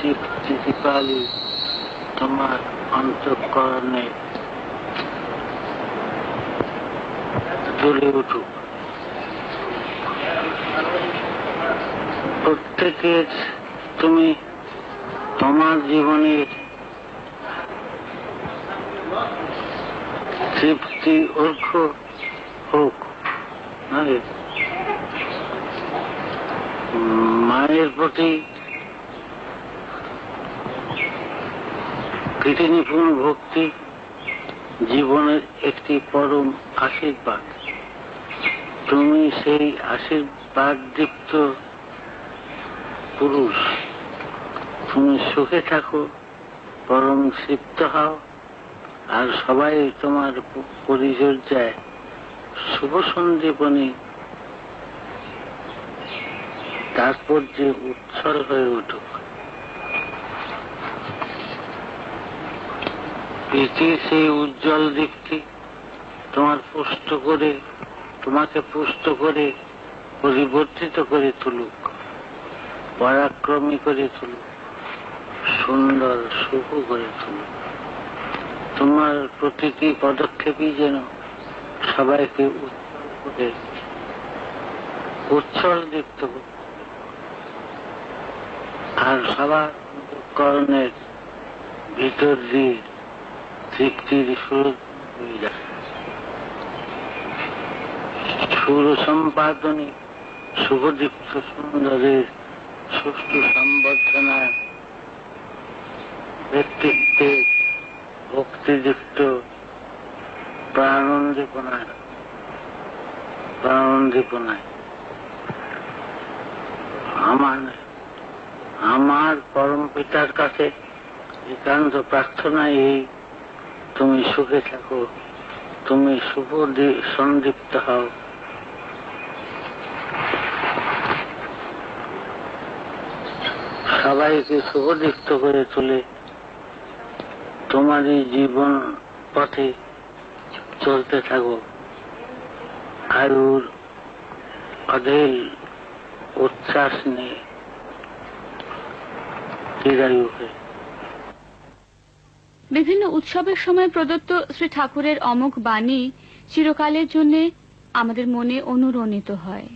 দীপালি তোমার অন্তঃকরণে জ্বলে উঠুক। প্রত্যেকের তুমি তোমার জীবনের তৃপ্তি অর্ঘ হোক। মায়ের প্রতি কৃতনিপুণ ভক্তি জীবনের একটি পরম আশীর্বাদ। তুমি সেই আশীর্বাদ দীপ্ত পুরুষ। তুমি সুখে থাকো, পরম তৃপ্ত হও, আর সবাই তোমার পরিচর্যায় শুভ সন্দীপনী তাৎপর্যে উৎসল হয়ে উঠুক। প্রীতির সেই উজ্জ্বল দীপ্তি তোমাকে পুষ্ট করে পরিবর্তিত করে তুলুক, পরাক্রমী করে তুলুক, সুন্দর শুভ করে তুলুক। তোমার প্রতিটি পদক্ষেপই যেন সবাইকে উচ্ছল দীপ্ত করে, আর সবার করণের ভিতর দিয়ে তৃপ্তির সুর সম্পাদনী শুভদীপ্ত সুন্দরের সুষ্ঠু সম্বর্ধনায় ব্যক্তিত্বে ভক্তিযুক্ত প্রাণোদ্দীপনায় আমার পরম পিতার কাছে একান্ত প্রার্থনা এই, তুমি সুখে থাকো, তুমি শুভ সন্দীপ্ত হও। সবাইকে শুভদীপ্ত করে তুলে তোমারই জীবন পথে চলতে থাকো আয়ুর অঢেল উচ্ছ্বাস নিয়ে চিরায়ু হয়ে। বিভিন্ন উৎসবের সময় প্রদত্ত শ্রী ঠাকুরের অমোঘ বাণী চিরকালের জন্য আমাদের মনে অনুরণিত হয়।